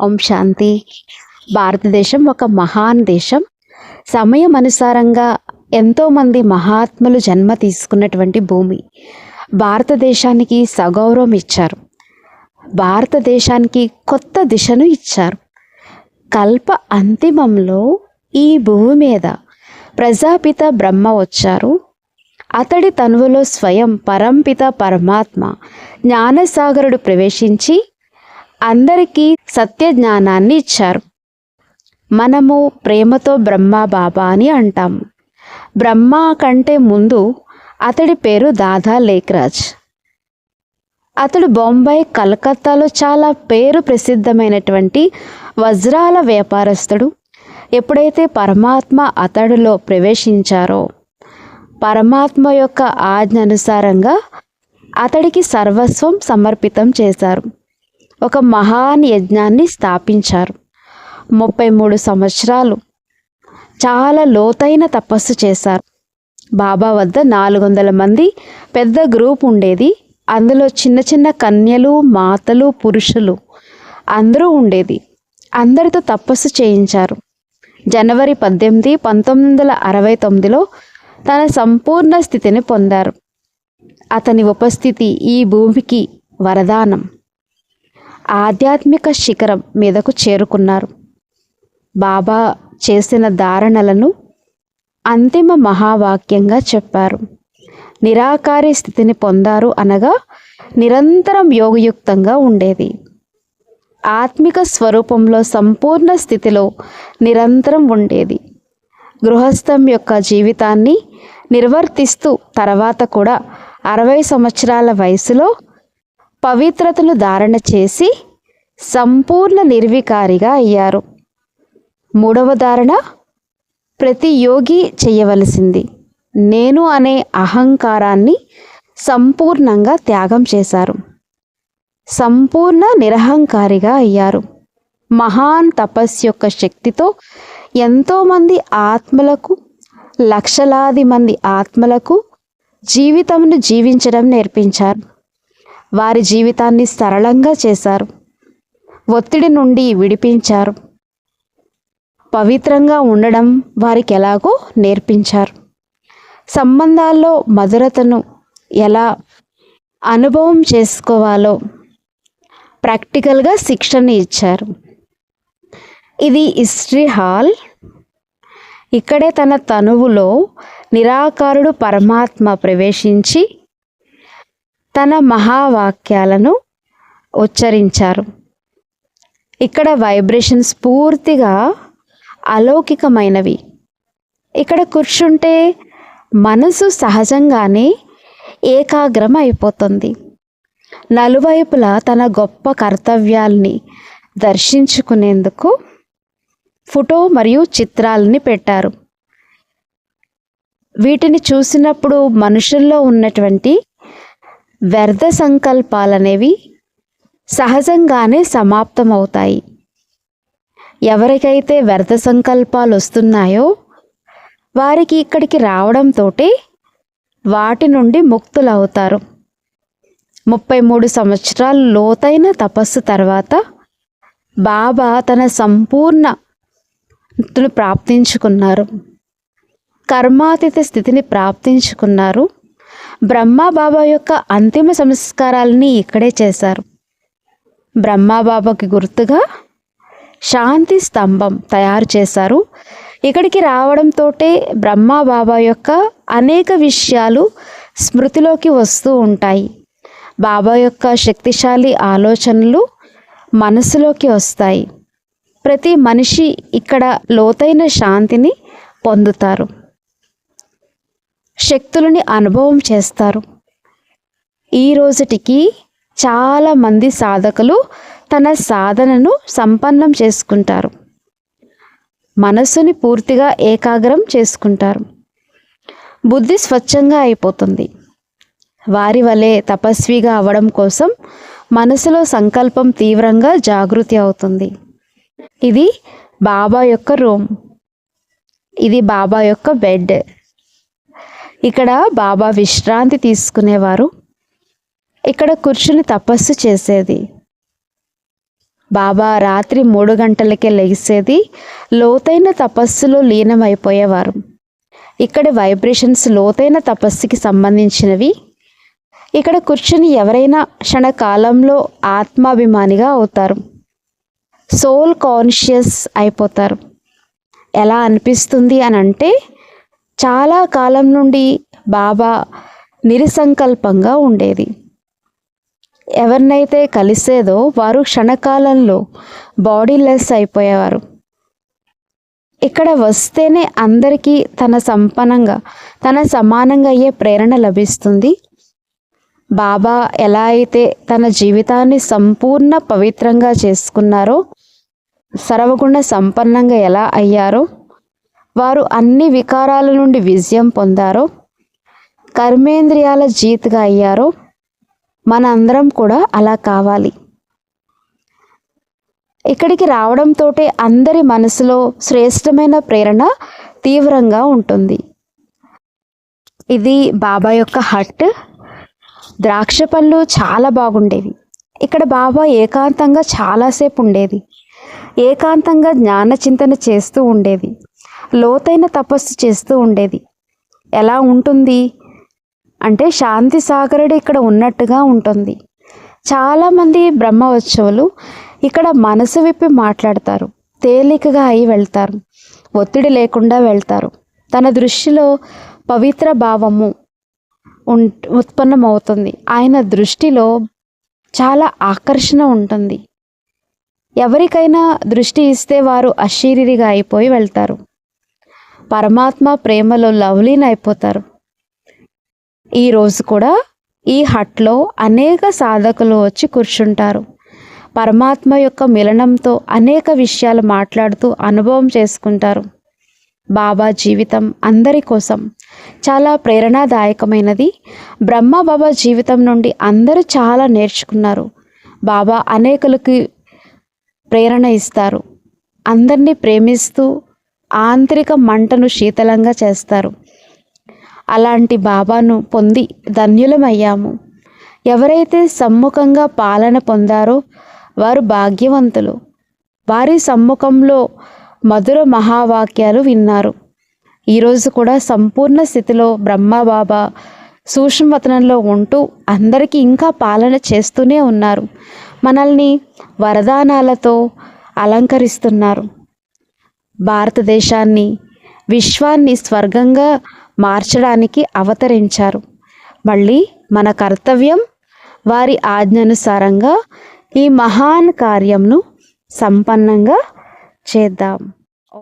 ఓం శాంతి. భారతదేశం ఒక మహాన్ దేశం. సమయం అనుసారంగా ఎంతోమంది మహాత్ములు జన్మ తీసుకున్నటువంటి భూమి. భారతదేశానికి సగౌరవం ఇచ్చారు. భారతదేశానికి కొత్త దిశను ఇచ్చారు. కల్ప అంతిమంలో ఈ భూమి మీద ప్రజాపిత బ్రహ్మ వచ్చారు. అతడి తనువులో స్వయం పరంపిత పరమాత్మ జ్ఞానసాగరుడు ప్రవేశించి అందరికీ సత్య జ్ఞానాన్ని ఇచ్చారు. మనము ప్రేమతో బ్రహ్మ బాబా అని అంటాము. బ్రహ్మ కంటే ముందు అతడి పేరు దాదా లేఖరాజ్. అతడు బొంబాయి, కలకత్తాలో చాలా పేరు ప్రసిద్ధమైనటువంటి వజ్రాల వ్యాపారస్తుడు. ఎప్పుడైతే పరమాత్మ అతడిలో ప్రవేశించారో పరమాత్మ యొక్క ఆజ్ఞ అనుసారంగా అతడికి సర్వస్వం సమర్పితం చేశారు. ఒక మహాన్ యజ్ఞాన్ని స్థాపించారు. 33 సంవత్సరాలు చాలా లోతైన తపస్సు చేశారు. బాబా వద్ద 400 మంది పెద్ద గ్రూప్ ఉండేది. అందులో చిన్న చిన్న కన్యలు, మాతలు, పురుషులు అందరూ ఉండేది. అందరితో తపస్సు చేయించారు. జనవరి 18, 1969లో తన సంపూర్ణ స్థితిని పొందారు. అతని ఉపస్థితి ఈ భూమికి వరదానం. ఆధ్యాత్మిక శిఖరం మీదకు చేరుకున్నారు. బాబా చేసిన ధారణలను అంతిమ మహావాక్యంగా చెప్పారు. నిరాకారి స్థితిని పొందారు అనగా నిరంతరం యోగయుక్తంగా ఉండేది. ఆత్మిక స్వరూపంలో సంపూర్ణ స్థితిలో నిరంతరం ఉండేది. గృహస్థం యొక్క జీవితాన్ని నిర్వర్తిస్తూ తర్వాత కూడా 60 సంవత్సరాల వయసులో పవిత్రతను ధారణ చేసి సంపూర్ణ నిర్వికారిగా అయ్యారు. 3వ ధారణ ప్రతి యోగి చేయవలసింది. నేను అనే అహంకారాన్ని సంపూర్ణంగా త్యాగం చేశారు. సంపూర్ణ నిరహంకారిగా అయ్యారు. మహాన్ తపస్సు యొక్క శక్తితో ఎంతోమంది ఆత్మలకు, లక్షలాది మంది ఆత్మలకు జీవితమును జీవించడం నేర్పించారు. వారి జీవితాన్ని సరళంగా చేశారు. ఒత్తిడి నుండి విడిపించారు. పవిత్రంగా ఉండడం వారికి ఎలాగో నేర్పించారు. సంబంధాల్లో మధురతను ఎలా అనుభవం చేసుకోవాలో ప్రాక్టికల్గా శిక్షణ ఇచ్చారు. ఇది హిస్టరీ హాల్. ఇక్కడే తన తనువులో నిరాకారుడు పరమాత్మ ప్రవేశించి తన మహావాక్యాలను ఉచ్చరించారు. ఇక్కడ వైబ్రేషన్స్ పూర్తిగా అలౌకికమైనవి. ఇక్కడ కూర్చుంటే మనసు సహజంగానే ఏకాగ్రం అయిపోతుంది. నలువైపులా తన గొప్ప కర్తవ్యాల్ని దర్శించుకునేందుకు ఫోటో మరియు చిత్రాలని పెట్టారు. వీటిని చూసినప్పుడు మనుషుల్లో ఉన్నటువంటి వ్యర్థ సంకల్పాలనేవి సహజంగానే సమాప్తమవుతాయి. ఎవరికైతే వ్యర్థ సంకల్పాలు వస్తున్నాయో వారికి ఇక్కడికి రావడంతో వాటి నుండి ముక్తులవుతారు. 33 సంవత్సరాలు లోతైన తపస్సు తర్వాత బాబా తన సంపూర్ణ ప్రాప్తించుకున్నారు. కర్మాతీత స్థితిని ప్రాప్తించుకున్నారు. బ్రహ్మబాబా యొక్క అంతిమ సంస్కారాలని ఇక్కడే చేశారు. బ్రహ్మబాబాకి గుర్తుగా శాంతి స్తంభం తయారు చేశారు. ఇక్కడికి రావడంతో బ్రహ్మబాబా యొక్క అనేక విషయాలు స్మృతిలోకి వస్తూ ఉంటాయి. బాబా యొక్క శక్తిశాలి ఆలోచనలు మనసులోకి వస్తాయి. ప్రతి మనిషి ఇక్కడ లోతైన శాంతిని పొందుతారు. శక్తులని అనుభవం చేస్తారు. ఈ రోజుటికి చాలామంది సాధకులు తన సాధనను సంపన్నం చేసుకుంటారు. మనస్సుని పూర్తిగా ఏకాగ్రం చేసుకుంటారు. బుద్ధి స్వచ్ఛంగా అయిపోతుంది. వారి వలె తపస్విగా అవ్వడం కోసం మనసులో సంకల్పం తీవ్రంగా జాగృతి అవుతుంది. ఇది బాబా యొక్క రూమ్. ఇది బాబా యొక్క బెడ్. ఇక్కడ బాబా విశ్రాంతి తీసుకునేవారు. ఇక్కడ కూర్చుని తపస్సు చేసేది. బాబా రాత్రి 3 గంటలకే లెగిసేది, లోతైన తపస్సులో లీనమైపోయేవారు. ఇక్కడ వైబ్రేషన్స్ లోతైన తపస్సుకి సంబంధించినవి. ఇక్కడ కూర్చుని ఎవరైనా క్షణకాలంలో ఆత్మాభిమానిగా అవుతారు, సోల్ కాన్షియస్ అయిపోతారు. ఎలా అనిపిస్తుంది అని అంటే, చాలా కాలం నుండి బాబా నిరసంకల్పంగా ఉండేది. ఎవరినైతే కలిసేదో వారు క్షణకాలంలో బాడీలెస్ అయిపోయేవారు. ఇక్కడ వస్తేనే అందరికీ తన సంపన్నంగా, తన సమానంగా అయ్యే ప్రేరణ లభిస్తుంది. బాబా ఎలా అయితే తన జీవితాన్ని సంపూర్ణ పవిత్రంగా చేసుకున్నారో, సర్వగుణ సంపన్నంగా ఎలా అయ్యారో, వారు అన్ని వికారాల నుండి విజయం పొందారో, కర్మేంద్రియాల జీత్గా అయ్యారో, మన అందరం కూడా అలా కావాలి. ఇక్కడికి రావడంతో అందరి మనసులో శ్రేష్టమైన ప్రేరణ తీవ్రంగా ఉంటుంది. ఇది బాబా యొక్క హట్. ద్రాక్ష పళ్ళు చాలా బాగుండేవి. ఇక్కడ బాబా ఏకాంతంగా చాలాసేపు ఉండేది. ఏకాంతంగా జ్ఞాన చింతన చేస్తూ ఉండేది. లోతైన తపస్సు చేస్తూ ఉండేది. ఎలా ఉంటుంది అంటే, శాంతి సాగరుడు ఇక్కడ ఉన్నట్టుగా ఉంటుంది. చాలామంది బ్రహ్మోత్సవులు ఇక్కడ మనసు విప్పి మాట్లాడతారు, తేలికగా అయి వెళ్తారు, ఒత్తిడి లేకుండా వెళ్తారు. తన దృష్టిలో పవిత్ర భావము ఉత్పన్నమవుతుంది. ఆయన దృష్టిలో చాలా ఆకర్షణ ఉంటుంది. ఎవరికైనా దృష్టి ఇస్తే వారు అశరీరిగా అయిపోయి వెళ్తారు. పరమాత్మ ప్రేమలో లవ్లీన్ అయిపోతారు. ఈరోజు కూడా ఈ హట్లో అనేక సాధకులు వచ్చి కూర్చుంటారు. పరమాత్మ యొక్క మిలనంతో అనేక విషయాలు మాట్లాడుతూ అనుభవం చేసుకుంటారు. బాబా జీవితం అందరి కోసం చాలా ప్రేరణాదాయకమైనది. బ్రహ్మ బాబా జీవితం నుండి అందరూ చాలా నేర్చుకున్నారు. బాబా అనేకులకి ప్రేరణ ఇస్తారు. అందరినీ ప్రేమిస్తూ ఆంతరిక మంటను శీతలంగా చేస్తారు. అలాంటి బాబాను పొంది ధన్యులమయ్యాము. ఎవరైతే సమ్ముఖంగా పాలన పొందారో వారు భాగ్యవంతులు. వారి సమ్ముఖంలో మధుర మహావాక్యాలు విన్నారు. ఈరోజు కూడా సంపూర్ణ స్థితిలో బ్రహ్మ బాబా సూక్ష్మవతనంలో ఉంటూ అందరికీ ఇంకా పాలన చేస్తూనే ఉన్నారు. మనల్ని వరదానాలతో అలంకరిస్తున్నారు. భారతదేశాన్ని, విశ్వాన్ని స్వర్గంగా మార్చడానికి అవతరించారు. మళ్ళీ మన కర్తవ్యం వారి ఆజ్ఞానుసారంగా ఈ మహాన్ కార్యంను సంపన్నంగా చేద్దాం.